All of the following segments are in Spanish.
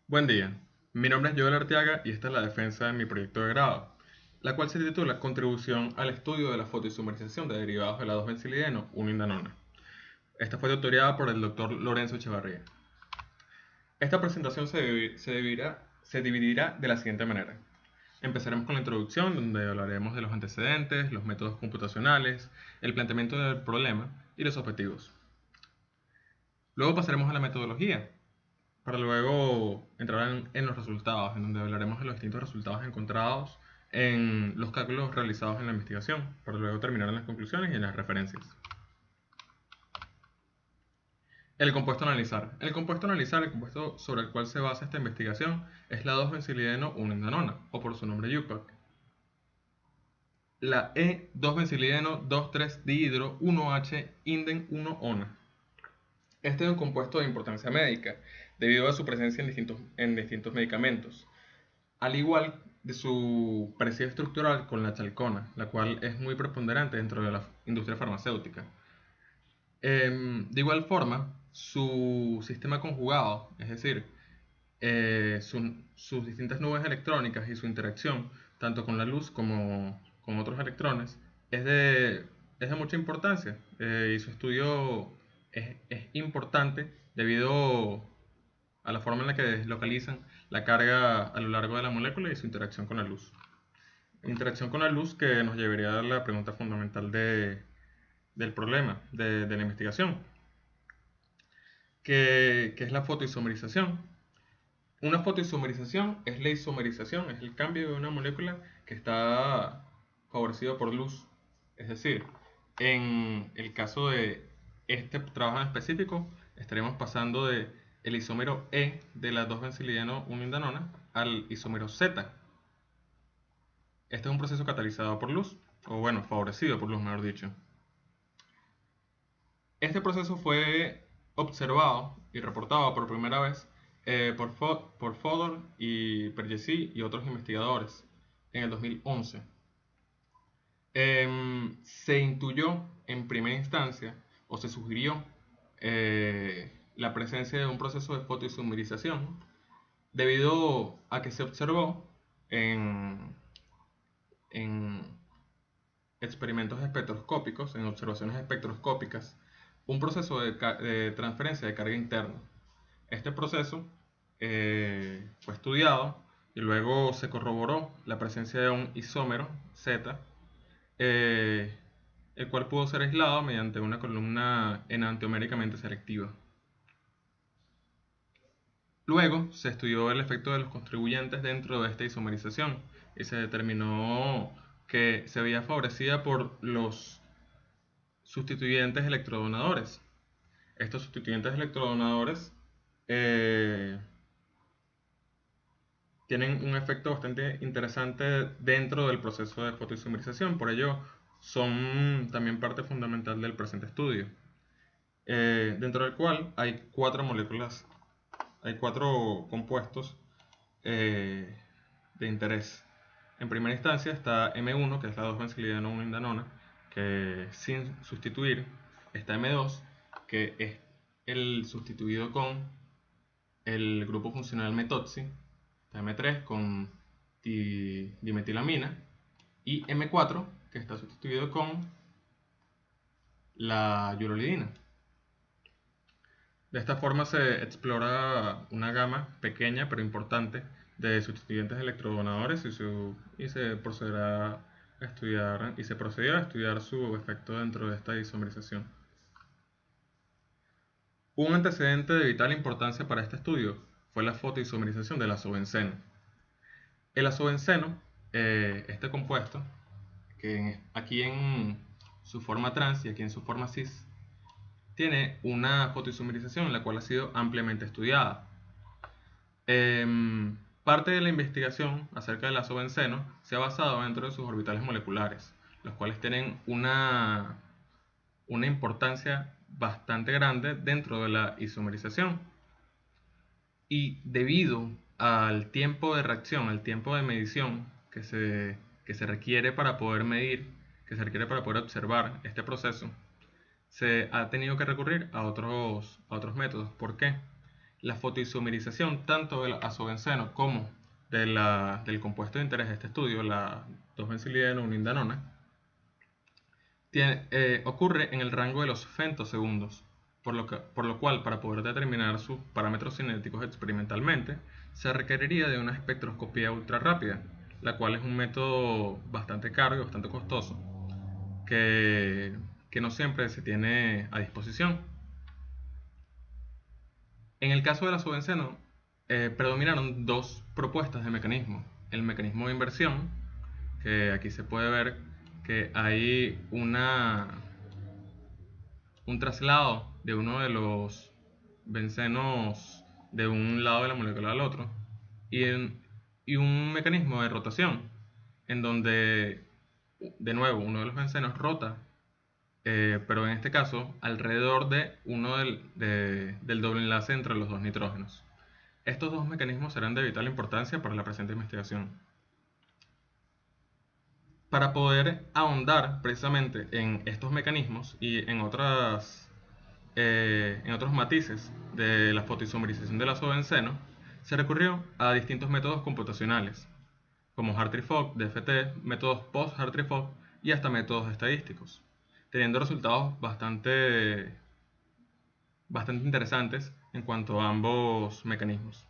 Buen día, mi nombre es Joel Arteaga y esta es la defensa de mi proyecto de grado, la cual se titula Contribución al estudio de la fotoisomerización de derivados de la 2-benzilideno 1-indanona. Esta fue tutoriada por el doctor Lorenzo Echevarría. Esta presentación se dividirá de la siguiente manera. Empezaremos con la introducción, donde hablaremos de los antecedentes, los métodos computacionales, el planteamiento del problema y los objetivos. Luego pasaremos a la metodología, para luego entrar en los resultados, en donde hablaremos de los distintos resultados encontrados en los cálculos realizados en la investigación, para luego terminar en las conclusiones y en las referencias. El compuesto a analizar. El compuesto a analizar, el compuesto sobre el cual se basa esta investigación, es la 2-benzilideno 1-indanona, o por su nombre UPAC. La E2-benzilideno 2,3-dihidro 1H inden 1-ona. Este es un compuesto de importancia médica, debido a su presencia en distintos medicamentos, al igual de su parecido estructural con la chalcona, la cual es muy preponderante dentro de la industria farmacéutica. De igual forma, su sistema conjugado, es decir, sus distintas nubes electrónicas y su interacción, tanto con la luz como con otros electrones, es de mucha importancia, y su estudio es importante debido a la forma en la que deslocalizan la carga a lo largo de la molécula y su interacción con la luz. Interacción con la luz que nos llevaría a la pregunta fundamental del problema, de la investigación, que es la fotoisomerización. Una fotoisomerización es la isomerización, es el cambio de una molécula que está favorecido por luz. Es decir, en el caso de este trabajo en específico, estaremos pasando de el isómero E de la 2-benzilideno 1-indanona al isómero Z. Este es un proceso catalizado por luz, o bueno, favorecido por luz, mejor dicho. Este proceso fue observado y reportado por primera vez por Fodor y Pergesi y otros investigadores en el 2011. Se intuyó en primera instancia, o se sugirió, la presencia de un proceso de fotoisomerización debido a que se observó en experimentos espectroscópicos, en observaciones espectroscópicas, un proceso de transferencia de carga interna. Este proceso fue estudiado y luego se corroboró la presencia de un isómero Z, eh, el cual pudo ser aislado mediante una columna enantioméricamente selectiva. Luego se estudió el efecto de los contribuyentes dentro de esta isomerización y se determinó que se veía favorecida por los sustituyentes electrodonadores. Estos sustituyentes electrodonadores eh, tienen un efecto bastante interesante dentro del proceso de fotoisomerización, por ello son también parte fundamental del presente estudio, dentro del cual hay cuatro moléculas, hay cuatro compuestos eh, de interés. En primera instancia está M1, que es la 2-benzilideno 1-indanona, que sin sustituir. Está M2, que es el sustituido con el grupo funcional metoxi. Está M3 con dimetilamina. Y M4, que está sustituido con la urolidina. De esta forma se explora una gama pequeña pero importante de sustituyentes electrodonadores y se procederá a estudiar y se procedió a estudiar su efecto dentro de esta isomerización. Un antecedente de vital importancia para este estudio fue la fotoisomerización del azobenceno. El azobenceno, este compuesto, que aquí en su forma trans y aquí en su forma cis, tiene una fotoisomerización la cual ha sido ampliamente estudiada. Parte de la investigación acerca del azobenceno se ha basado dentro de sus orbitales moleculares, los cuales tienen una importancia bastante grande dentro de la isomerización. Y debido al tiempo de reacción, al tiempo de medición que se requiere para poder medir, que se requiere para poder observar este proceso, se ha tenido que recurrir a otros métodos. ¿Por qué? la fotoisomerización tanto del azobenceno como del compuesto de interés de este estudio, la 2-bencilideno unindanonas, ocurre en el rango de los femtosegundos, por lo cual para poder determinar sus parámetros cinéticos experimentalmente se requeriría de una espectroscopía ultra rápida, la cual es un método bastante caro y bastante costoso, que no siempre se tiene a disposición. En el caso del azobenceno, predominaron dos propuestas de mecanismo. El mecanismo de inversión, que aquí se puede ver que hay un traslado de uno de los bencenos de un lado de la molécula al otro, y un mecanismo de rotación, en donde, de nuevo, uno de los bencenos rota, pero en este caso alrededor de uno del doble enlace entre los dos nitrógenos. Estos dos mecanismos serán de vital importancia para la presente investigación. Para poder ahondar precisamente en estos mecanismos y en otros matices de la fotoisomerización del azobenceno, se recurrió a distintos métodos computacionales, como Hartree-Fock, DFT, métodos post-Hartree-Fock y hasta métodos estadísticos, teniendo resultados bastante interesantes en cuanto a ambos mecanismos.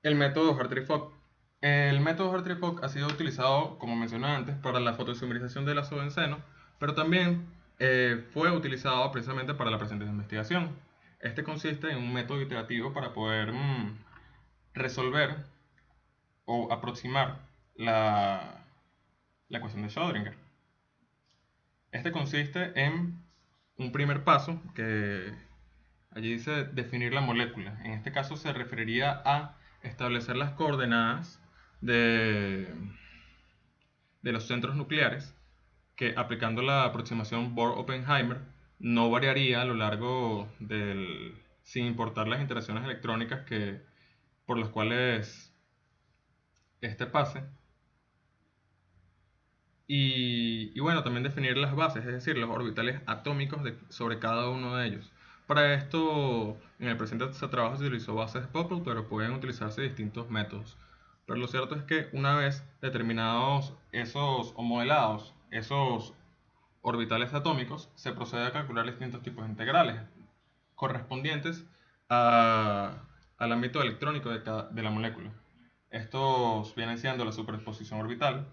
El método Hartree-Fock. El método Hartree-Fock ha sido utilizado, como mencioné antes, para la fotoisomerización del azobenceno, pero también fue utilizado precisamente para la presente investigación. Este consiste en un método iterativo para poder resolver o aproximar la ecuación de Schrödinger. Este consiste en un primer paso que allí dice definir la molécula. En este caso se referiría a establecer las coordenadas de los centros nucleares, que aplicando la aproximación Bohr-Oppenheimer no variaría a lo largo sin importar las interacciones electrónicas por las cuales este pase. Y bueno, también definir las bases, es decir, los orbitales atómicos sobre cada uno de ellos. Para esto, en el presente trabajo se utilizó bases de Pople, pero pueden utilizarse distintos métodos. Pero lo cierto es que una vez determinados o modelados esos orbitales atómicos, se procede a calcular distintos tipos de integrales correspondientes al ámbito electrónico de la molécula. Estos vienen siendo la superposición orbital,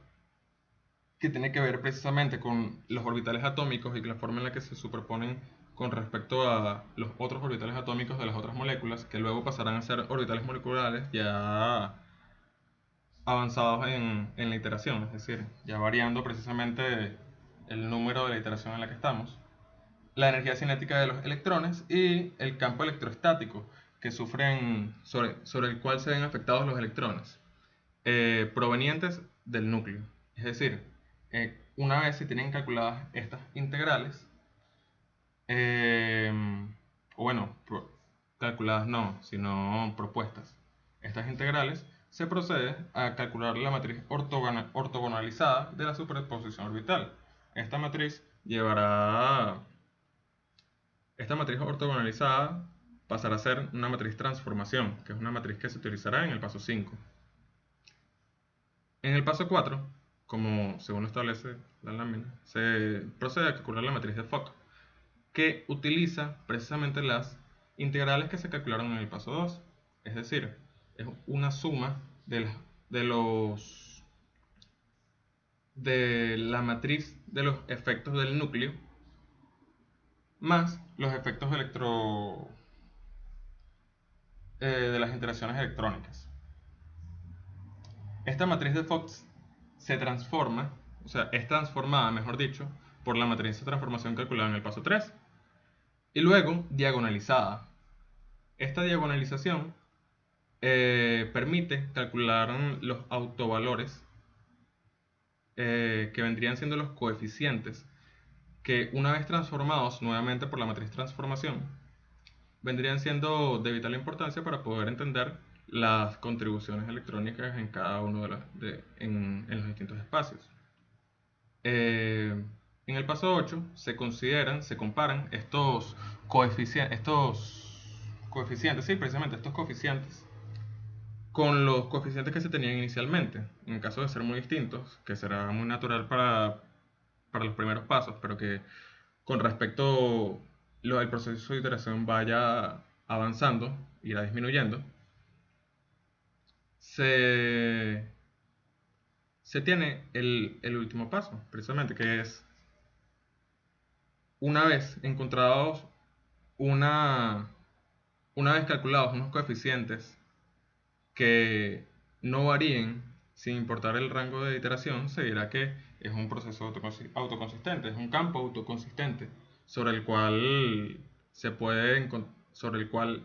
que tiene que ver precisamente con los orbitales atómicos y la forma en la que se superponen con respecto a los otros orbitales atómicos de las otras moléculas, que luego pasarán a ser orbitales moleculares ya avanzados en la iteración, es decir, ya variando precisamente el número de la iteración en la que estamos, la energía cinética de los electrones y el campo electrostático que sobre el cual se ven afectados los electrones provenientes del núcleo. Es decir, una vez se tienen calculadas estas integrales, o bueno, calculadas no, sino propuestas, estas integrales, se procede a calcular la matriz ortogonalizada de la superposición orbital. Esta matriz ortogonalizada pasará a ser una matriz transformación, que es una matriz que se utilizará en el paso 5. En el paso 4, como según establece la lámina, se procede a calcular la matriz de Fock, que utiliza precisamente las integrales que se calcularon en el paso 2. Es decir, es una suma de la matriz de los efectos del núcleo más los efectos de las interacciones electrónicas. Esta matriz de Fox se transforma, o sea, es transformada, mejor dicho, por la matriz de transformación calculada en el paso 3 y luego diagonalizada. Esta diagonalización permite calcular los autovalores que vendrían siendo los coeficientes que, una vez transformados nuevamente por la matriz de transformación, vendrían siendo de vital importancia para poder entender las contribuciones electrónicas en cada uno en los distintos espacios. En En el paso 8 se comparan coeficientes, sí, precisamente estos coeficientes, con los coeficientes que se tenían inicialmente. En caso de ser muy distintos, que será muy natural para los primeros pasos, pero que con respecto el proceso de iteración vaya avanzando, irá disminuyendo, se, se tiene el último paso, precisamente, que es una vez encontrados una, una vez calculados unos coeficientes que no varíen sin importar el rango de iteración, se dirá que es un proceso autoconsistente, es un campo autoconsistente sobre el cual sobre el cual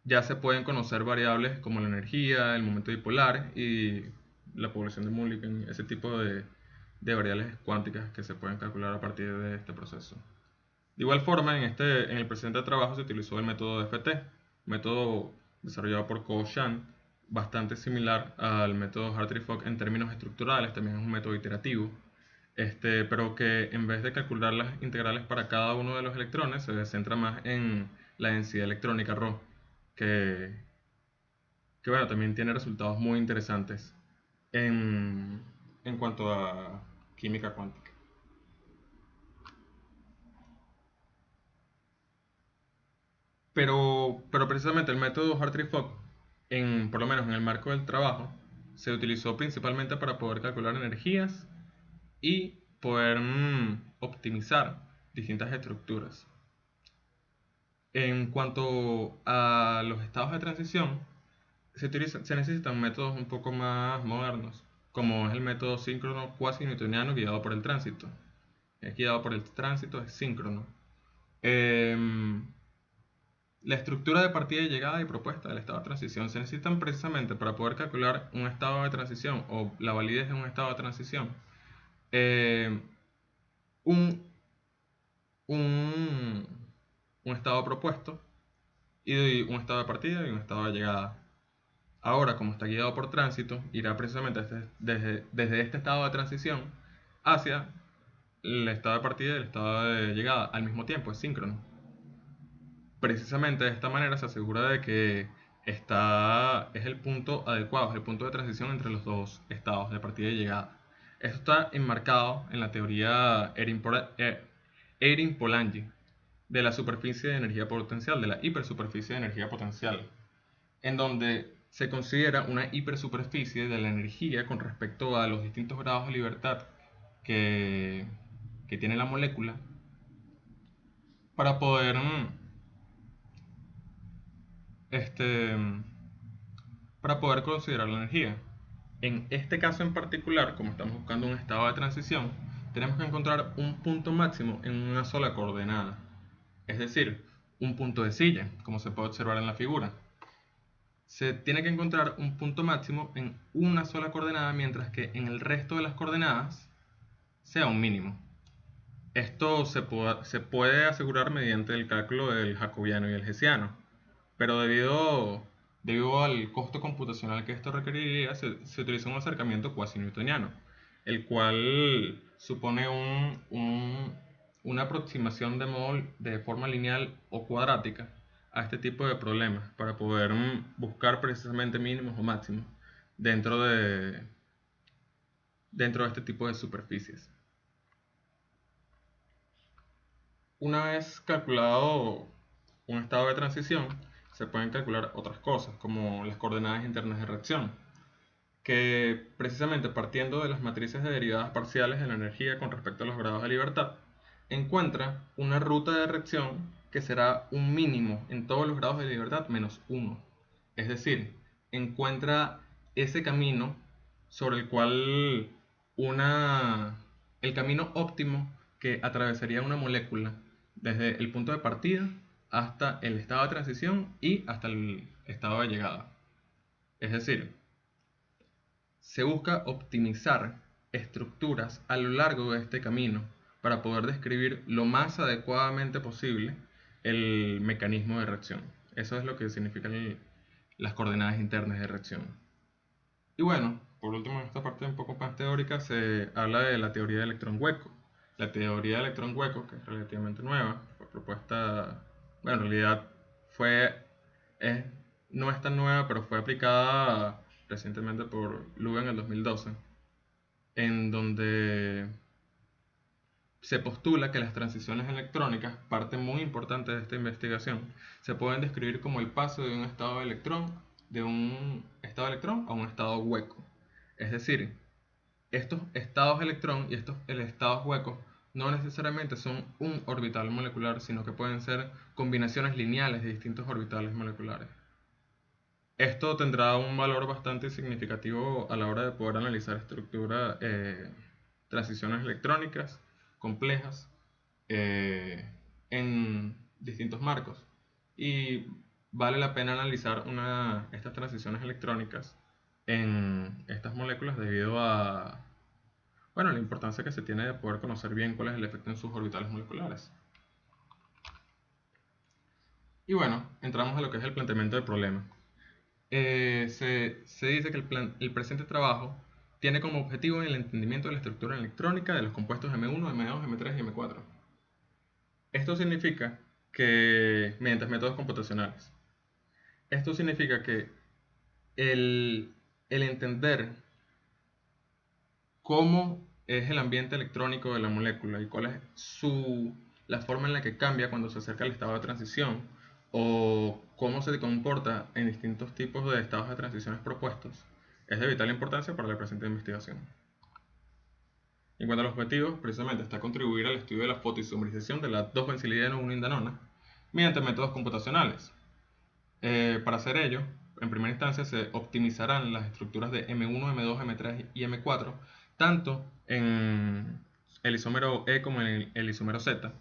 ya se pueden conocer variables como la energía, el momento dipolar y la población de Mulliken, ese tipo de variables cuánticas que se pueden calcular a partir de este proceso. De igual forma, en el presente trabajo se utilizó el método DFT, método desarrollado por Ko Shan, bastante similar al método Hartree-Fock en términos estructurales, también es un método iterativo, pero que en vez de calcular las integrales para cada uno de los electrones, se centra más en la densidad electrónica ρ, que, que bueno, también tiene resultados muy interesantes en cuanto a química cuántica. Pero precisamente el método Hartree-Fock, por lo menos en el marco del trabajo, se utilizó principalmente para poder calcular energías y poder optimizar distintas estructuras. En cuanto a los estados de transición, se necesitan métodos un poco más modernos, como es el método síncrono cuasi-newtoniano guiado por el tránsito. Es guiado por el tránsito, es síncrono. La estructura de partida y llegada y propuesta del estado de transición se necesitan precisamente para poder calcular un estado de transición o la validez de un estado de transición. eh, un, un, un estado propuesto y un estado de partida y un estado de llegada. Ahora, como está guiado por tránsito, irá precisamente desde este estado de transición hacia el estado de partida y el estado de llegada al mismo tiempo, es síncrono. Precisamente de esta manera se asegura de que es el punto adecuado, es el punto de transición entre los dos estados de partida y llegada. Esto está enmarcado en la teoría Eirin-Polanyi de la superficie de energía potencial, de la hipersuperficie de energía potencial, en donde se considera una hipersuperficie de la energía con respecto a los distintos grados de libertad que tiene la molécula para poder este, para poder considerar la energía. En este caso en particular, como estamos buscando un estado de transición, tenemos que encontrar un punto máximo en una sola coordenada, es decir, un punto de silla, como se puede observar en la figura. Se tiene que encontrar un punto máximo en una sola coordenada, mientras que en el resto de las coordenadas sea un mínimo. Esto se puede asegurar mediante el cálculo del jacobiano y el hessiano, pero debido al costo computacional que esto requeriría, se utiliza un acercamiento cuasi-newtoniano, el cual supone una aproximación de forma lineal o cuadrática a este tipo de problemas para poder buscar precisamente mínimos o máximos dentro dentro de este tipo de superficies. Una vez calculado un estado de transición, se pueden calcular otras cosas, como las coordenadas internas de reacción, que precisamente partiendo de las matrices de derivadas parciales de la energía con respecto a los grados de libertad, encuentra una ruta de reacción que será un mínimo en todos los grados de libertad menos 1. Es decir, encuentra ese camino sobre el cual el camino óptimo que atravesaría una molécula desde el punto de partida hasta el estado de transición y hasta el estado de llegada. Es decir, se busca optimizar estructuras a lo largo de este camino para poder describir lo más adecuadamente posible el mecanismo de reacción. Eso es lo que significan las coordenadas internas de reacción. Y bueno, por último, en esta parte un poco más teórica se habla de la teoría del electrón hueco, la teoría de electrón hueco, que es relativamente nueva, fue propuesta, bueno, en realidad fue, es- no es tan nueva, pero fue aplicada recientemente por Lube en el 2012, en donde se postula que las transiciones electrónicas, parte muy importante de esta investigación, se pueden describir como el paso de un estado de electrón a un estado hueco. Es decir, estos estados electrón y estos estados huecos no necesariamente son un orbital molecular, sino que pueden ser combinaciones lineales de distintos orbitales moleculares. Esto tendrá un valor bastante significativo a la hora de poder analizar transiciones electrónicas complejas eh, en distintos marcos. Y vale la pena analizar estas transiciones electrónicas en estas moléculas debido a, bueno, la importancia que se tiene de poder conocer bien cuál es el efecto en sus orbitales moleculares. Y bueno, entramos a lo que es el planteamiento del problema. Se dice que el presente trabajo tiene como objetivo el entendimiento de la estructura electrónica de los compuestos M1, M2, M3 y M4. Esto significa que, mediante métodos computacionales, esto significa que el entender cómo es el ambiente electrónico de la molécula y cuál es la forma en la que cambia cuando se acerca al estado de transición o cómo se comporta en distintos tipos de estados de transiciones propuestos es de vital importancia para la presente investigación. En cuanto a los objetivos, precisamente está contribuir al estudio de la fotoisomerización de la 2-benzilideno-1-indanona mediante métodos computacionales. Para hacer ello, en primera instancia se optimizarán las estructuras de M1, M2, M3 y M4, tanto en el isómero E como en el isómero Z,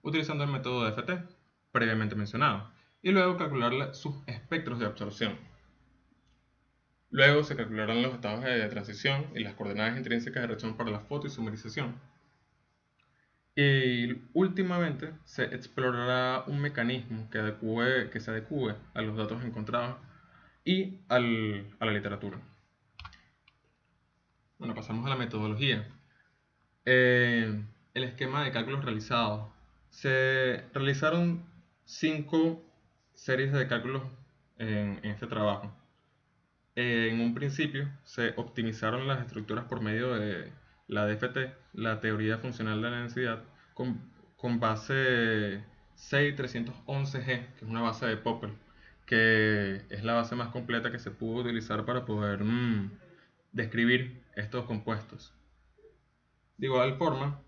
utilizando el método de FT, previamente mencionado, y luego calcular sus espectros de absorción. Luego se calcularán los estados de transición y las coordenadas intrínsecas de reacción para la fotoisomerización. Y últimamente se explorará un mecanismo que se adecue a los datos encontrados y a la literatura. Bueno, pasamos a la metodología. El esquema de cálculos realizados. Se realizaron 5 series de cálculos en este trabajo. En un principio se optimizaron las estructuras por medio de la DFT, la teoría funcional de la densidad, con base 6311G, que es una base de Popper, que es la base más completa que se pudo utilizar para poder describir estos compuestos. De igual forma,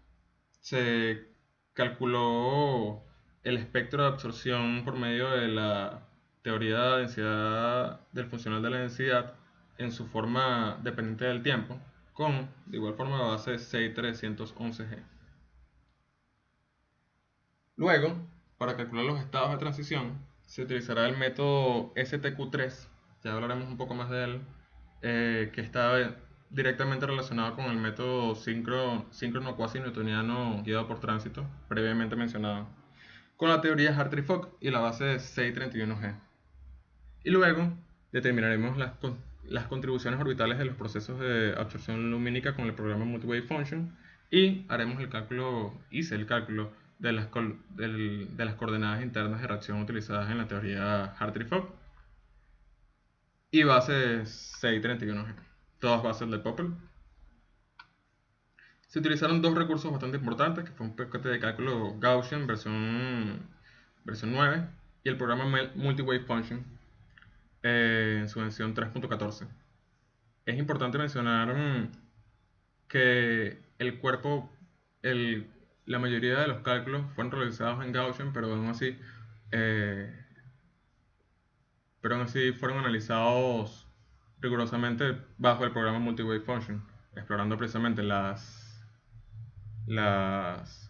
se calculó el espectro de absorción por medio de la teoría de densidad del funcional de la densidad en su forma dependiente del tiempo, con de igual forma la base 6311G. Luego, para calcular los estados de transición, se utilizará el método STQ3, ya hablaremos un poco más de él, que está directamente relacionado con el método síncrono cuasi-newtoniano guiado por tránsito, previamente mencionado, con la teoría Hartree-Fock y la base de 631G. Y luego determinaremos las contribuciones orbitales de los procesos de absorción lumínica con el programa Multiwave Function y hice el cálculo de de las coordenadas internas de reacción utilizadas en la teoría Hartree-Fock y base 631G, todas bases de Popper. Se utilizaron dos recursos bastante importantes, que fue un paquete de cálculo Gaussian versión 9 y el programa Multiwave Function en su versión 3.14. Es importante mencionar que el cuerpo, la mayoría de los cálculos fueron realizados en Gaussian, eh, pero aún así fueron analizados rigurosamente bajo el programa Multiwave Function, explorando precisamente las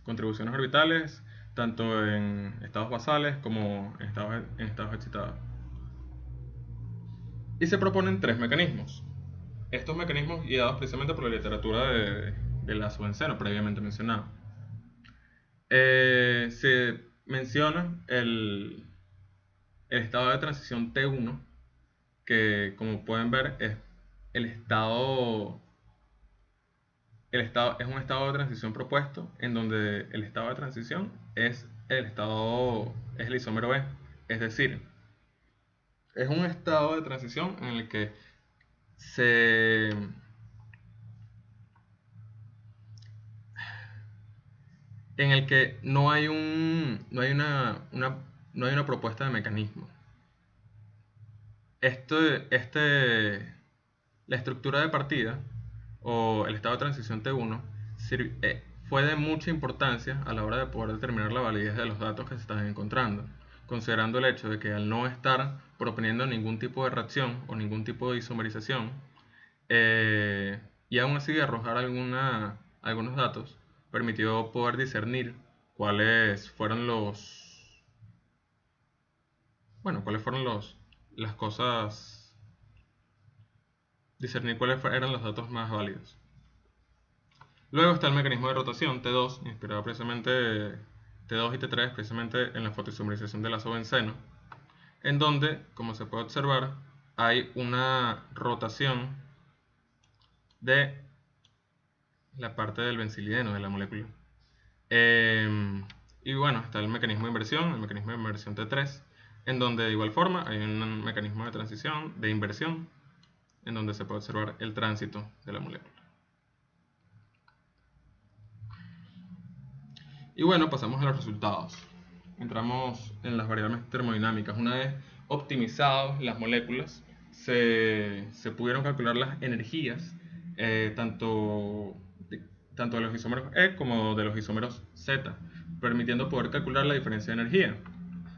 contribuciones orbitales, tanto en estados basales como en estados excitados. Y se proponen tres mecanismos. Estos mecanismos guiados precisamente por la literatura de Lazo-Benceno, previamente mencionado. Se menciona el estado de transición T1, que como pueden ver es el estado es un estado de transición propuesto en donde el estado de transición es el isómero E. Es decir, es un estado de transición en el que se en el que no hay una propuesta de mecanismo. La estructura de partida o el estado de transición T1 fue de mucha importancia a la hora de poder determinar la validez de los datos que se están encontrando, considerando el hecho de que al no estar proponiendo ningún tipo de reacción o ningún tipo de isomerización, y aún así arrojar algunos datos, permitió poder discernir cuáles fueron las cosas, discernir cuáles eran los datos más válidos. Luego está el mecanismo de rotación T2, inspirado precisamente T2 y T3, precisamente en la fotoisomerización del azobenceno, en donde, como se puede observar, hay una rotación de la parte del benzilideno de la molécula. Y bueno, está el mecanismo de inversión T3, en donde de igual forma hay un mecanismo de transición, de inversión, en donde se puede observar el tránsito de la molécula. Y bueno, pasamos a los resultados. Entramos en las variables termodinámicas. Una vez optimizadas las moléculas, se pudieron calcular las energías, tanto de los isómeros E como de los isómeros Z, permitiendo poder calcular la diferencia de energía.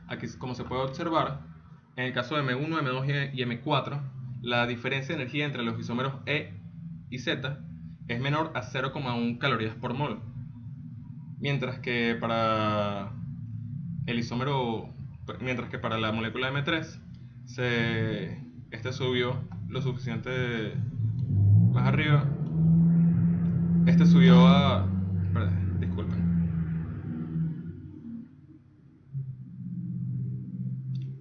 Aquí, como se puede observar, en el caso de M1, M2 y M4, la diferencia de energía entre los isómeros E y Z es menor a 0,1 calorías por mol, mientras que para la molécula M3 este subió lo suficiente más arriba. Este subió a... Perdón, disculpen.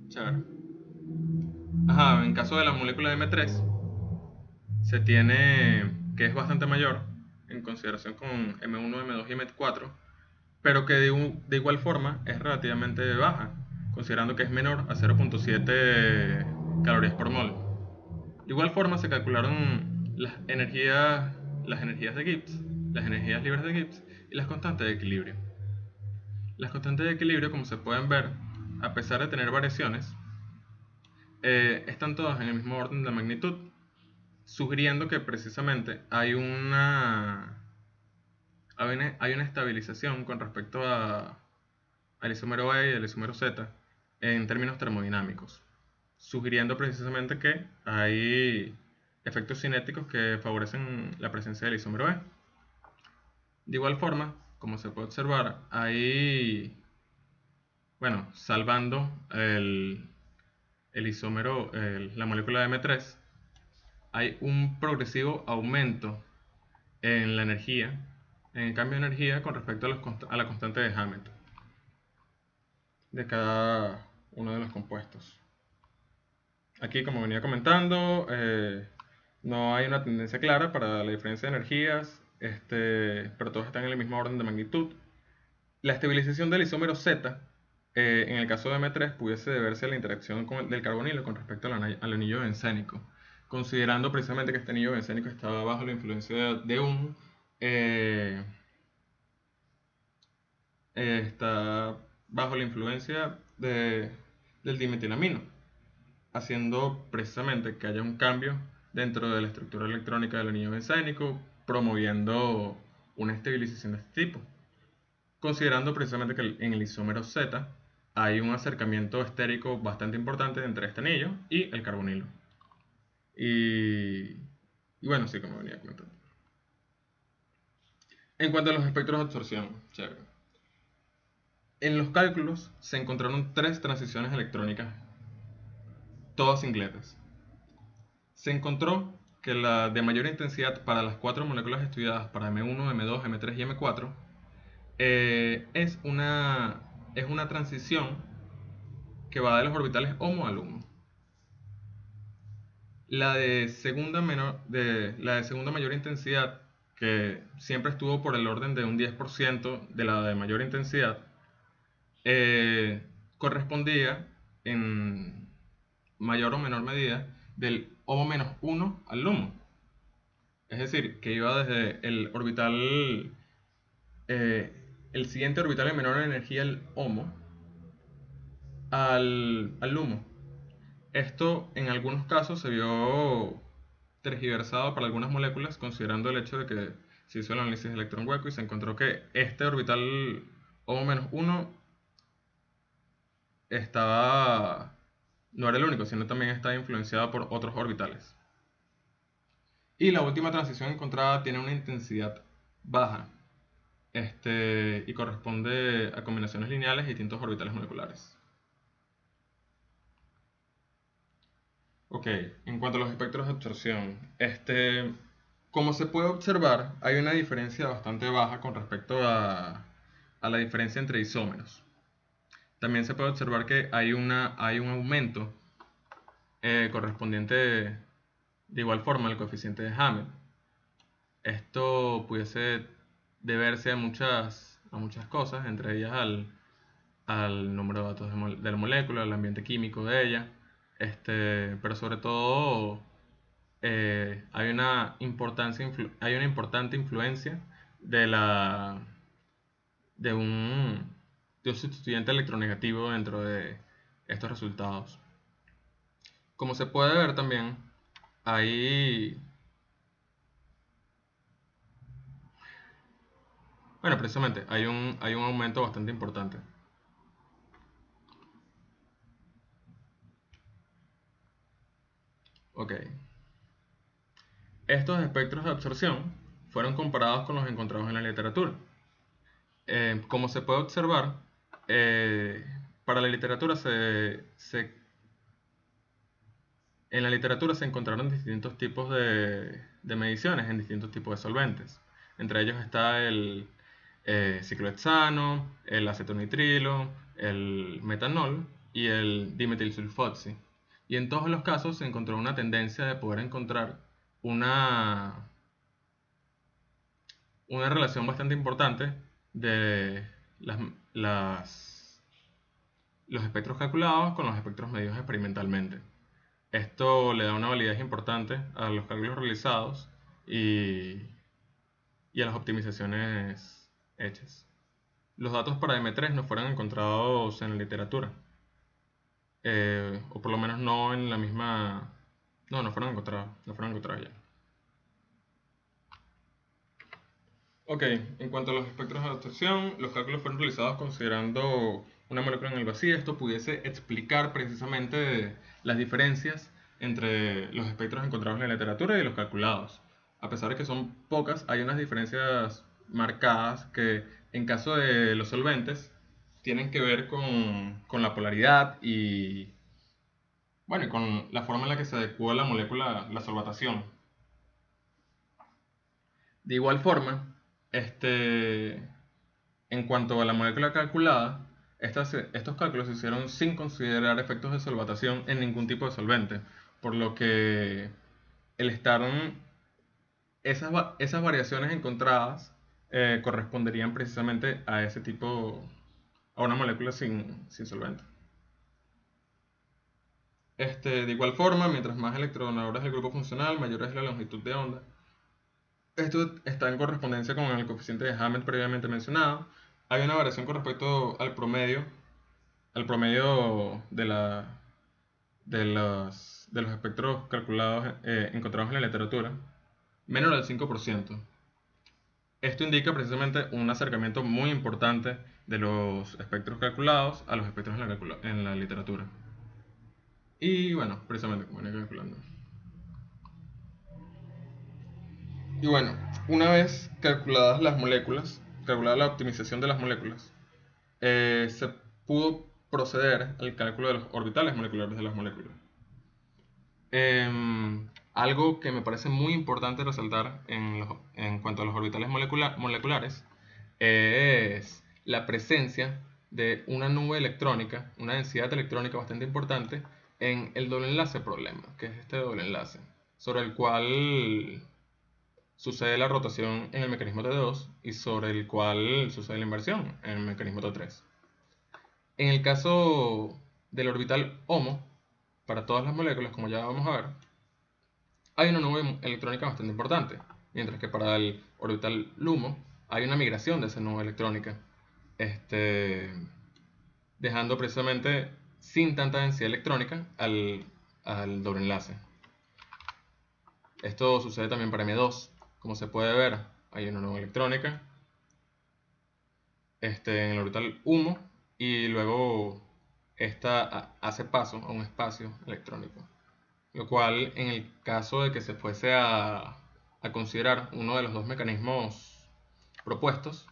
Chévere. En caso de la molécula M3 se tiene que es bastante mayor en consideración con M1, M2 y M4, pero que de igual forma es relativamente baja, considerando que es menor a 0,7 calorías por mol. De igual forma se calcularon las energías de Gibbs, las energías libres de Gibbs y las constantes de equilibrio. Las constantes de equilibrio, como se pueden ver, a pesar de tener variaciones, están todas en el mismo orden de magnitud, sugiriendo que precisamente hay una estabilización con respecto al isómero E y al isómero Z en términos termodinámicos, sugiriendo precisamente que hay efectos cinéticos que favorecen la presencia del isómero E. De igual forma, como se puede observar, salvando la molécula de M3, hay un progresivo aumento en la energía, en el cambio de energía con respecto a la constante de Hammett de cada uno de los compuestos. Aquí, como venía comentando, no hay una tendencia clara para la diferencia de energías, pero todos están en el mismo orden de magnitud. La estabilización del isómero Z, en el caso de M3, pudiese deberse a la interacción del carbonilo con respecto al anillo bencénico, considerando precisamente que este anillo bencénico estaba bajo la influencia está bajo la influencia del dimetilamino, haciendo precisamente que haya un cambio dentro de la estructura electrónica del anillo bencénico, promoviendo una estabilización de este tipo, considerando precisamente que en el isómero Z hay un acercamiento estérico bastante importante entre este anillo y el carbonilo. Y bueno, sí, como venía comentando. En cuanto a los espectros de absorción, chévere. En los cálculos se encontraron 3 transiciones electrónicas, todas singletes. Se encontró que la de mayor intensidad para las 4 moléculas estudiadas, para M1, M2, M3 y M4, es una transición que va de los orbitales HOMO al LUMO. La de segunda mayor intensidad que siempre estuvo por el orden de un 10% de la de mayor intensidad, correspondía en mayor o menor medida del HOMO-1 al LUMO. Es decir, que iba desde el orbital, eh, el siguiente orbital en menor energía, el HOMO, al LUMO. Esto en algunos casos se vio tergiversado para algunas moléculas, considerando el hecho de que se hizo el análisis de electrón hueco y se encontró que este orbital HOMO-1 estaba, no era el único, sino también estaba influenciado por otros orbitales. Y la última transición encontrada tiene una intensidad baja, y corresponde a combinaciones lineales de distintos orbitales moleculares. Ok, en cuanto a los espectros de absorción, como se puede observar, hay una diferencia bastante baja con respecto a la diferencia entre isómeros. También se puede observar que hay un aumento correspondiente de igual forma al coeficiente de Hammett. Esto pudiese deberse a muchas cosas, entre ellas al número de datos de la molécula, al ambiente químico de ella, pero sobre todo hay una importante influencia de de un, de un sustituyente electronegativo dentro de estos resultados. Como se puede ver también, hay, bueno, precisamente, hay un aumento bastante importante. Ok. Estos espectros de absorción fueron comparados con los encontrados en la literatura. Como se puede observar, eh, para la literatura en la literatura se encontraron distintos tipos de mediciones en distintos tipos de solventes. Entre ellos está el ciclohexano, el acetonitrilo, el metanol y el dimetilsulfoxi. Y en todos los casos se encontró una tendencia de poder encontrar una, una relación bastante importante de los espectros calculados con los espectros medidos experimentalmente. Esto le da una validez importante a los cálculos realizados y a las optimizaciones hechas. Los datos para M3 no fueron encontrados en la literatura, o por lo menos no en la misma... No fueron encontrados ya. Ok, en cuanto a los espectros de absorción, los cálculos fueron realizados considerando una molécula en el vacío. Esto pudiese explicar precisamente las diferencias entre los espectros encontrados en la literatura y los calculados. A pesar de que son pocas, hay unas diferencias marcadas que en caso de los solventes tienen que ver con la polaridad y, bueno, y con la forma en la que se adecua la molécula, la solvatación. De igual forma, en cuanto a la molécula calculada, estos cálculos se hicieron sin considerar efectos de solvatación en ningún tipo de solvente, por lo que el estar esas variaciones encontradas corresponderían precisamente a ese tipo, a una molécula sin solvente. De igual forma, mientras más electronador es el grupo funcional, mayor es la longitud de onda. Esto está en correspondencia con el coeficiente de Hammett previamente mencionado. Hay una variación con respecto al promedio de los espectros calculados encontrados en la literatura, menor al 5%. Esto indica precisamente un acercamiento muy importante de los espectros calculados a los espectros en la literatura. Y bueno, precisamente como venía calculando. Y bueno, una vez calculadas las moléculas, calculada la optimización de las moléculas, se pudo proceder al cálculo de los orbitales moleculares de las moléculas. Algo que me parece muy importante resaltar en cuanto a los orbitales moleculares es la presencia de una nube electrónica, una densidad electrónica bastante importante en el doble enlace problema, que es este doble enlace, sobre el cual sucede la rotación en el mecanismo T2 y sobre el cual sucede la inversión en el mecanismo T3. En el caso del orbital HOMO, para todas las moléculas, como ya vamos a ver, hay una nube electrónica bastante importante, mientras que para el orbital LUMO hay una migración de esa nube electrónica, dejando precisamente sin tanta densidad electrónica al doble enlace. Esto sucede también para M2. Como se puede ver, hay una nube electrónica en el orbital HUMO y luego esta hace paso a un espacio electrónico, lo cual en el caso de que se fuese a considerar uno de los dos mecanismos propuestos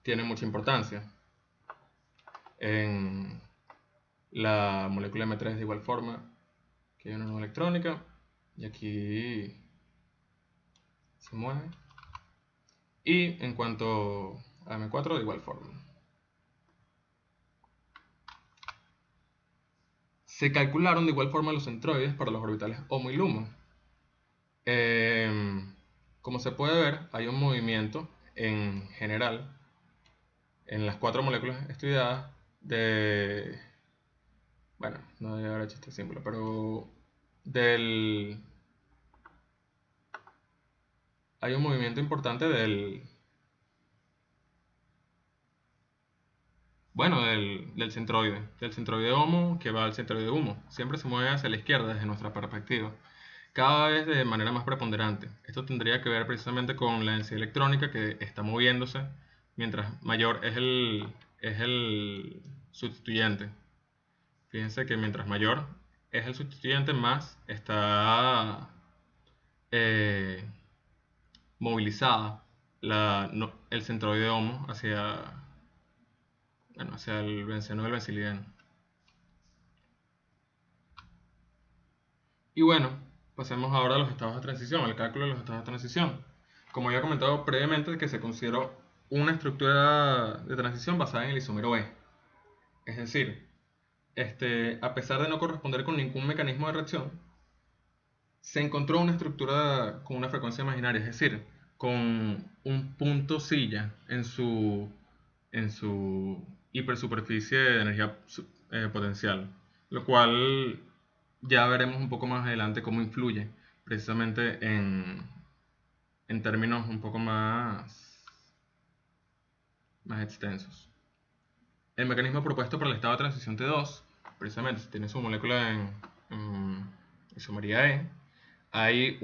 tiene mucha importancia. En la molécula M3 de igual forma, que hay una nube electrónica y aquí se mueve, y en cuanto a M4 de igual forma. Se calcularon de igual forma los centroides para los orbitales HOMO y LUMO. Como se puede ver, hay un movimiento en general en las cuatro moléculas estudiadas de... Bueno, no debería haber hecho este símbolo, pero hay un movimiento importante del centroide HOMO que va al centroide HUMO. Siempre se mueve hacia la izquierda desde nuestra perspectiva, cada vez de manera más preponderante. Esto tendría que ver precisamente con la densidad electrónica que está moviéndose mientras mayor es el sustituyente. Fíjense que mientras mayor es el sustituyente, más está eh, movilizada el centroide HOMO hacia el benceno del bencilideno. Y bueno, pasemos ahora a los estados de transición, al cálculo de los estados de transición. Como ya he comentado previamente, que se consideró una estructura de transición basada en el isómero E. Es decir, a pesar de no corresponder con ningún mecanismo de reacción, se encontró una estructura con una frecuencia imaginaria, es decir, con un punto silla en su hipersuperficie de energía potencial, lo cual ya veremos un poco más adelante cómo influye precisamente en términos un poco más extensos. El mecanismo propuesto para el estado de transición T2, precisamente si tiene su molécula en isomería E, hay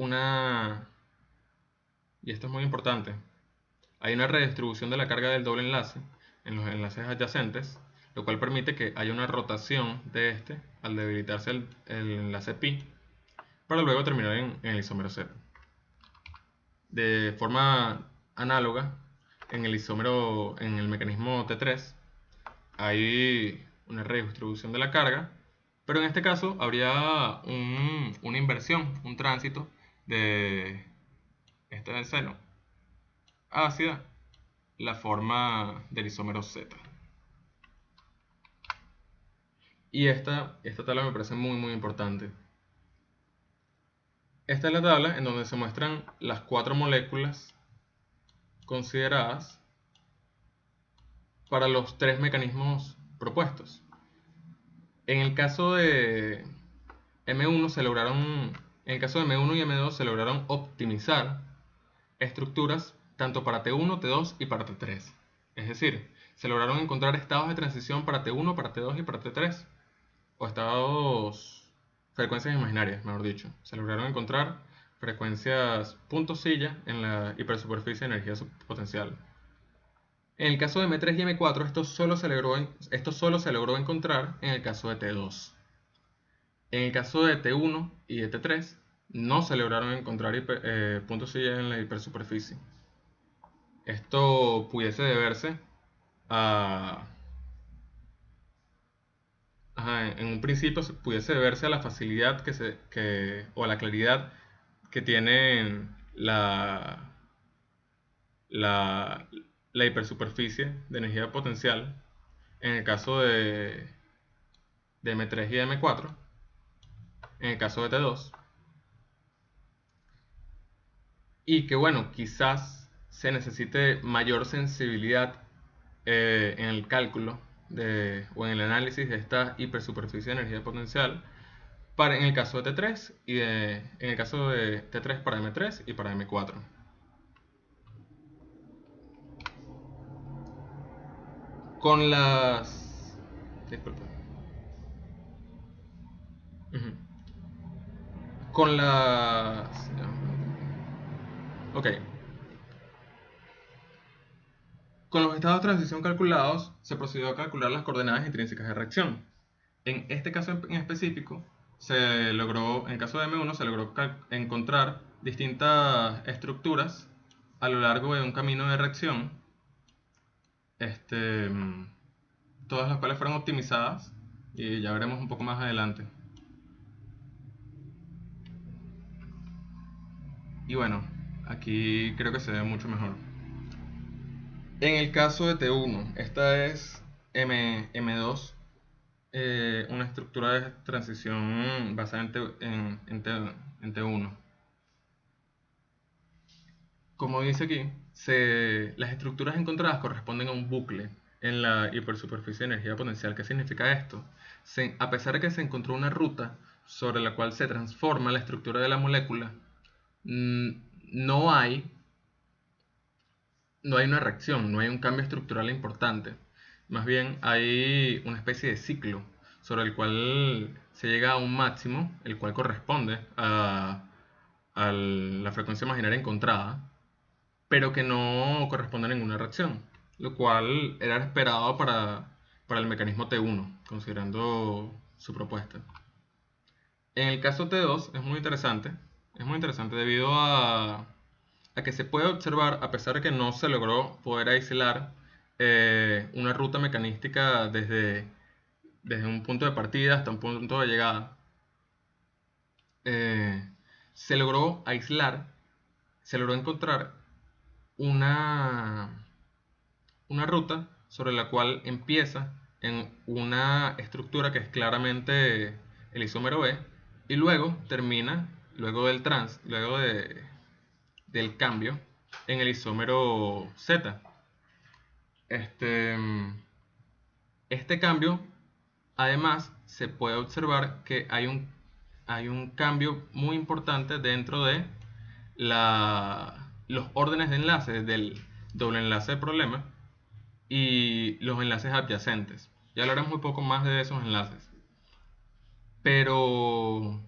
y esto es muy importante, hay una redistribución de la carga del doble enlace en los enlaces adyacentes, lo cual permite que haya una rotación de al debilitarse el enlace pi, para luego terminar en el isómero Z. De forma análoga, en el mecanismo T3 hay una redistribución de la carga, pero en este caso habría una inversión, un tránsito de del seno hacia la forma del isómero Z. Y esta tabla me parece muy muy importante. Esta es la tabla en donde se muestran las cuatro moléculas consideradas para los tres mecanismos propuestos. En el caso de M1 en el caso de M1 y M2 se lograron optimizar estructuras tanto para T1, T2 y para T3. Es decir, se lograron encontrar estados de transición para T1, para T2 y para T3, o frecuencias imaginarias, mejor dicho. Se lograron encontrar frecuencias punto silla en la hipersuperficie de energía potencial. En el caso de M3 y M4, esto solo se logró encontrar en el caso de T2. En el caso de T1 y de T3, no se lograron encontrar puntos silla en la hipersuperficie. Esto pudiese deberse en un principio pudiese deberse a la facilidad o a la claridad que tienen la hipersuperficie de energía potencial en el caso de M3 y de M4, en el caso de T2, y que bueno, quizás se necesite mayor sensibilidad en el cálculo o en el análisis de esta hipersuperficie de energía potencial en el caso de T3 y en el caso de T3 para M3 y para M4. Con las... Disculpa. Ujú. Con las... Ok. Con los estados de transición calculados, se procedió a calcular las coordenadas intrínsecas de reacción. En este caso en específico, en el caso de M1, se logró encontrar distintas estructuras a lo largo de un camino de reacción, este, todas las cuales fueron optimizadas, y ya veremos un poco más adelante. Y bueno, aquí creo que se ve mucho mejor. En el caso de T1, esta es M2, una estructura de transición basada en T1. Como dice aquí, las estructuras encontradas corresponden a un bucle en la hipersuperficie de energía potencial. ¿Qué significa esto? A pesar de que se encontró una ruta sobre la cual se transforma la estructura de la molécula, mm, no hay, no hay una reacción, no hay un cambio estructural importante. Más bien hay una especie de ciclo sobre el cual se llega a un máximo, el cual corresponde a la frecuencia imaginaria encontrada, pero que no corresponde a ninguna reacción, lo cual era esperado para el mecanismo T1, considerando su propuesta. En el caso T2 es muy interesante debido a que se puede observar, a pesar de que no se logró poder aislar una ruta mecanística desde un punto de partida hasta un punto de llegada, eh, se logró aislar, se logró encontrar una, una ruta sobre la cual empieza en una estructura que es claramente el isómero B y luego termina, del cambio, en el isómero Z. Este, este cambio, además, se puede observar que hay un cambio muy importante dentro de los órdenes de enlaces del doble enlace de problema y los enlaces adyacentes. Ya hablaremos un poco más de esos enlaces. Pero,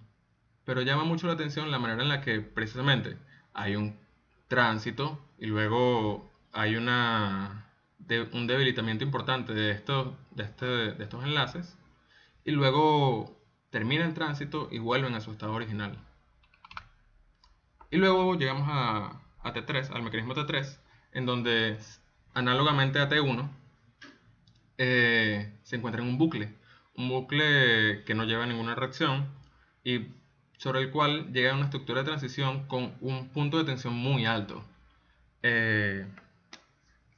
pero llama mucho la atención la manera en la que precisamente hay un tránsito y luego hay un debilitamiento importante de estos enlaces y luego termina el tránsito y vuelven a su estado original. Y luego llegamos a T3, al mecanismo T3, en donde análogamente a T1 se encuentra en un bucle que no lleva a ninguna reacción y sobre el cual llega a una estructura de transición con un punto de tensión muy alto, eh,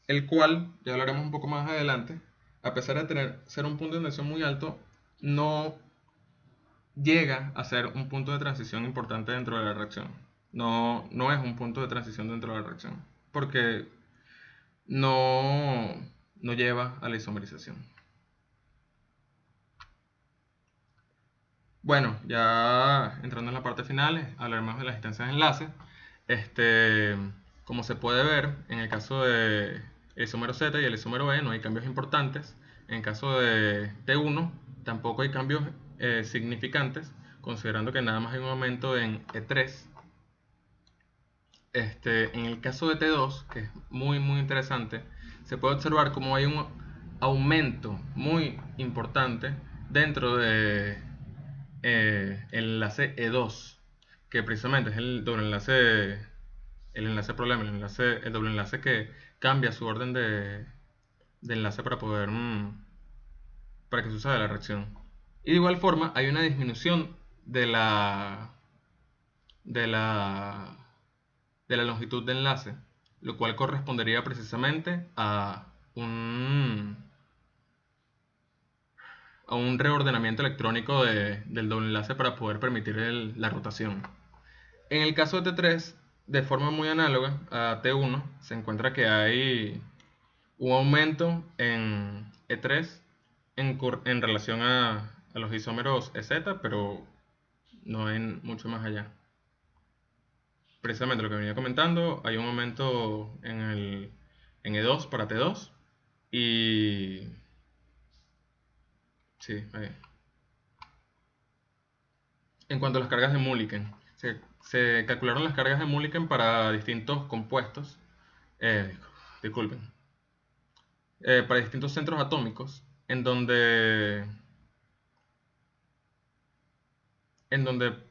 el cual, ya hablaremos un poco más adelante, a pesar de ser un punto de tensión muy alto, no llega a ser un punto de transición importante dentro de la reacción. No es un punto de transición dentro de la reacción, porque no, no lleva a la isomerización. Bueno, ya entrando en la parte final, hablaremos de las instancias de enlace. Este, como se puede ver, en el caso de el isómero Z y el isómero B no hay cambios importantes. En el caso de T1 tampoco hay cambios significantes, considerando que nada más hay un aumento en E3. En el caso de T2, que es muy interesante, se puede observar como hay un aumento muy importante dentro de el enlace E2, que precisamente es el enlace problema, el doble enlace que cambia su orden de enlace para que suceda la reacción. Y de igual forma hay una disminución de de la, de la longitud de enlace, lo cual correspondería precisamente a un reordenamiento electrónico del doble enlace para poder permitir la rotación. En el caso de T3 de forma muy análoga a T1, se encuentra que hay un aumento en E3 en relación a los isómeros EZ, pero no hay mucho más allá. Precisamente lo que venía comentando, hay un aumento en E2 para T2 y... Sí, ahí. En cuanto a las cargas de Mulliken, se calcularon las cargas de Mulliken para distintos compuestos, eh, disculpen, para distintos centros atómicos,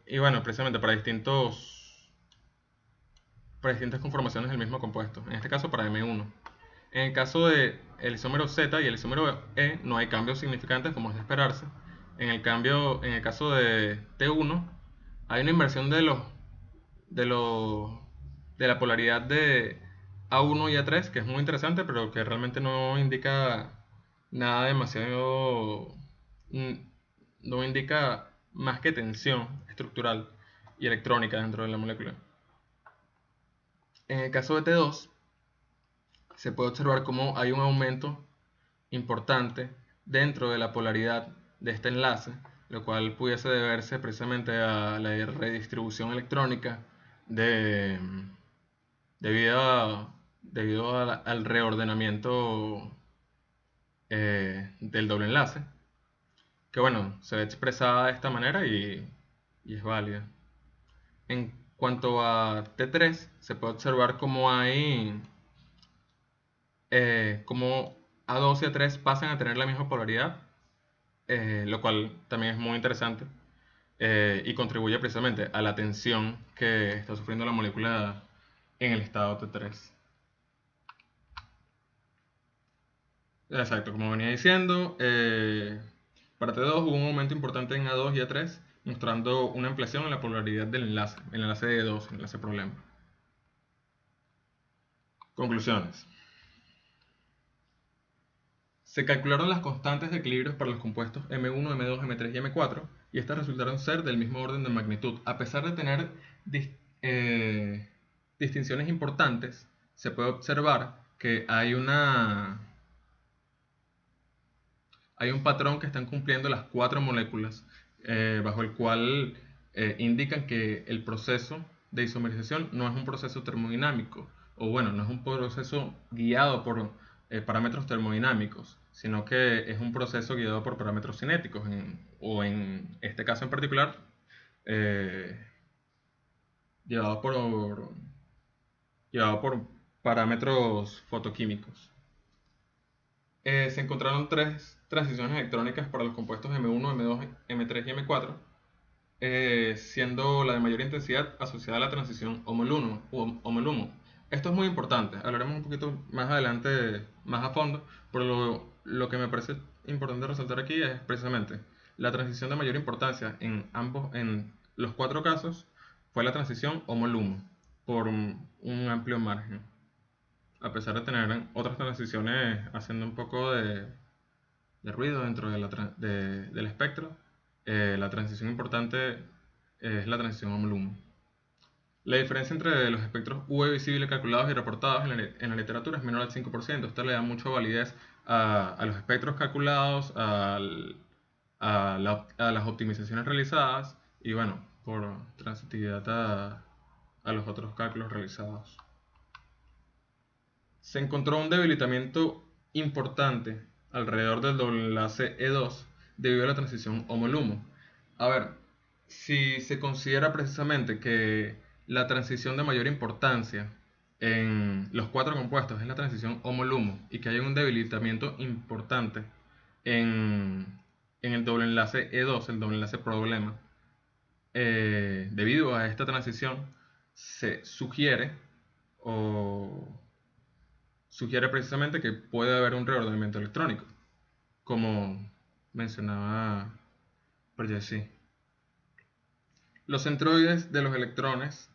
y bueno, precisamente para distintas conformaciones del mismo compuesto, en este caso para M1. En el caso del isómero Z y el isómero E no hay cambios significantes como es de esperarse. En el caso de T1 hay una inversión de los de la polaridad de A1 y A3 que es muy interesante, pero que realmente no indica nada demasiado, mm, no indica más que tensión estructural y electrónica dentro de la molécula. En el caso de T2 se puede observar cómo hay un aumento importante dentro de la polaridad de este enlace, lo cual pudiese deberse precisamente a la redistribución electrónica de, al reordenamiento del doble enlace, que bueno, se ve expresada de esta manera y es válida. En cuanto a T3, se puede observar cómo hay cómo A2 y A3 pasan a tener la misma polaridad, lo cual también es muy interesante y contribuye precisamente a la tensión que está sufriendo la molécula en el estado T3. Exacto, como venía diciendo, para T2 hubo un aumento importante en A2 y A3, mostrando una ampliación en la polaridad del enlace, el enlace de 2, el enlace problema. Conclusiones. Se calcularon las constantes de equilibrios para los compuestos M1, M2, M3 y M4, y estas resultaron ser del mismo orden de magnitud. A pesar de tener distinciones importantes, se puede observar que hay un patrón que están cumpliendo las cuatro moléculas, bajo el cual indican que el proceso de isomerización no es un proceso termodinámico, o bueno, no es un proceso guiado por parámetros termodinámicos, sino que es un proceso guiado por parámetros cinéticos, o en este caso en particular, eh, llevado por, llevado por parámetros fotoquímicos. Se encontraron tres transiciones electrónicas para los compuestos M1, M2, M3 y M4, siendo la de mayor intensidad asociada a la transición HOMO-LUMO. Esto es muy importante, hablaremos un poquito más adelante, más a fondo, pero lo que me parece importante resaltar aquí es precisamente la transición de mayor importancia en los cuatro casos fue la transición HOMO-LUMO, por un amplio margen, a pesar de tener otras transiciones haciendo un poco de ruido dentro del espectro. La transición importante es la transición HOMO-LUMO. La diferencia entre los espectros UV visibles calculados y reportados en la literatura es menor al 5%. Esto le da mucha validez a los espectros calculados, a las optimizaciones realizadas y bueno, por transitividad a los otros cálculos realizados. Se encontró un debilitamiento importante alrededor del doble enlace E2 debido a la transición HOMO-LUMO. A ver, si se considera precisamente que la transición de mayor importancia en los cuatro compuestos es la transición HOMO-LUMO y que hay un debilitamiento importante en, en el doble enlace E2, el doble enlace problema, debido a esta transición se o sugiere precisamente que puede haber un reordenamiento electrónico, como mencionaba Jesse. Los centroides de los electrones,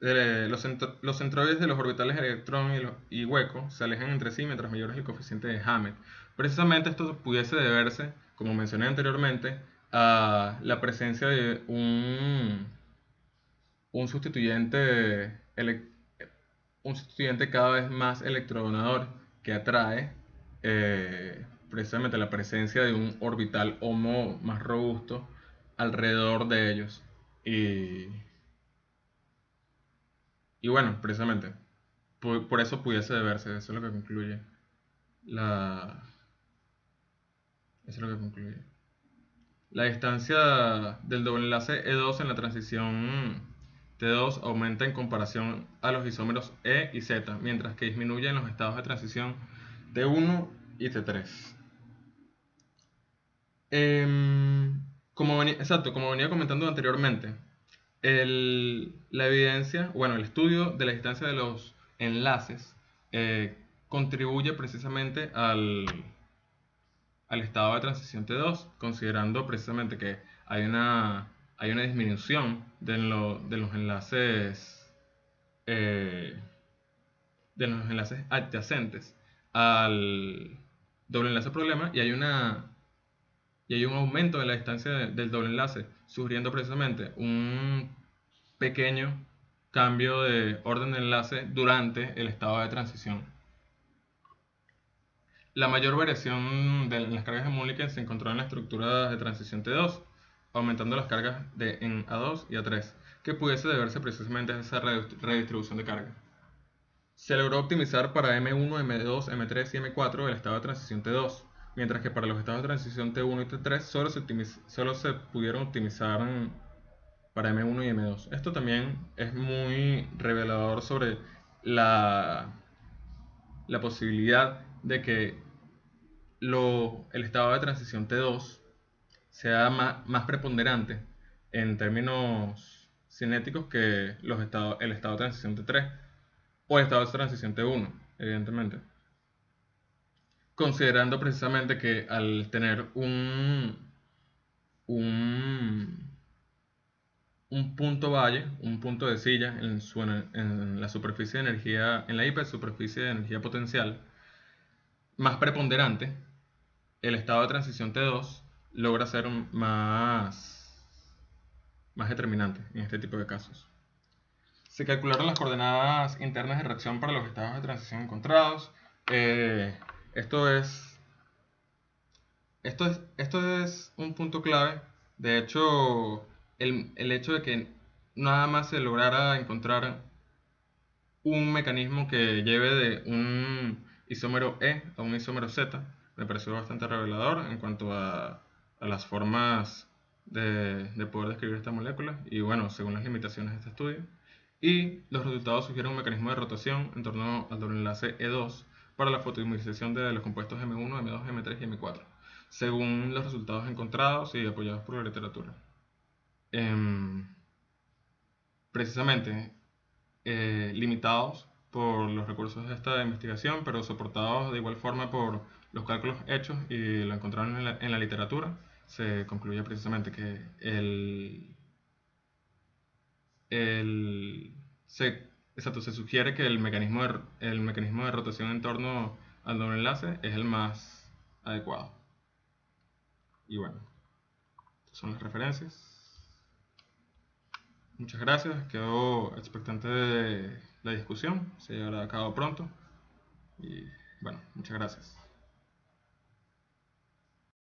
los centroides de los orbitales electrón y hueco se alejan entre sí mientras mayor es el coeficiente de Hammett. Precisamente esto pudiese deberse, como mencioné anteriormente, a la presencia de un sustituyente ele- un sustituyente cada vez más electrodonador que atrae precisamente la presencia de un orbital HOMO más robusto alrededor de ellos. Y, y bueno, precisamente, por eso pudiese deberse, eso es lo que concluye la... Eso es lo que concluye. La distancia del doble enlace E2 en la transición T2 aumenta en comparación a los isómeros E y Z, mientras que disminuye en los estados de transición T1 y T3. Como venía comentando anteriormente, la evidencia, bueno, el estudio de la distancia de los enlaces eh, contribuye precisamente al estado de transición T2, considerando precisamente que hay una disminución de los enlaces eh, adyacentes al doble enlace problema y hay un aumento de la distancia del doble enlace, sugiriendo precisamente un pequeño cambio de orden de enlace durante el estado de transición. La mayor variación de las cargas de Mulliken se encontró en la estructura de transición T2, aumentando las cargas en A2 y A3, que pudiese deberse precisamente a esa redistribución de carga. Se logró optimizar para M1, M2, M3 y M4 el estado de transición T2, mientras que para los estados de transición T1 y T3 solo se pudieron optimizar para M1 y M2. Esto también es muy revelador sobre la, la posibilidad de que el estado de transición T2 sea más preponderante en términos cinéticos que el estado de transición T3 o el estado de transición T1, evidentemente. Considerando precisamente que al tener un, un punto valle, un punto de silla en la superficie de energía, en la hipersuperficie de energía potencial más preponderante, el estado de transición T2 logra ser más determinante en este tipo de casos. Se calcularon las coordenadas internas de reacción para los estados de transición encontrados. Eh, esto es, esto es un punto clave. De hecho, el hecho de que nada más se lograra encontrar un mecanismo que lleve de un isómero E a un isómero Z me pareció bastante revelador en cuanto a las formas de poder describir esta molécula y bueno, según las limitaciones de este estudio. Y los resultados sugieren un mecanismo de rotación en torno al doble enlace E2 para la fotoimerización de los compuestos M1, M2, M3 y M4, según los resultados encontrados y apoyados por la literatura. Em, Precisamente limitados por los recursos de esta investigación, pero soportados de igual forma por los cálculos hechos y lo encontraron en la literatura, se concluye precisamente que el, se sugiere que el mecanismo de rotación en torno al doble enlace es el más adecuado. Y bueno, estas son las referencias. Muchas gracias, quedo expectante de la discusión, se llevará a cabo pronto y bueno, muchas gracias.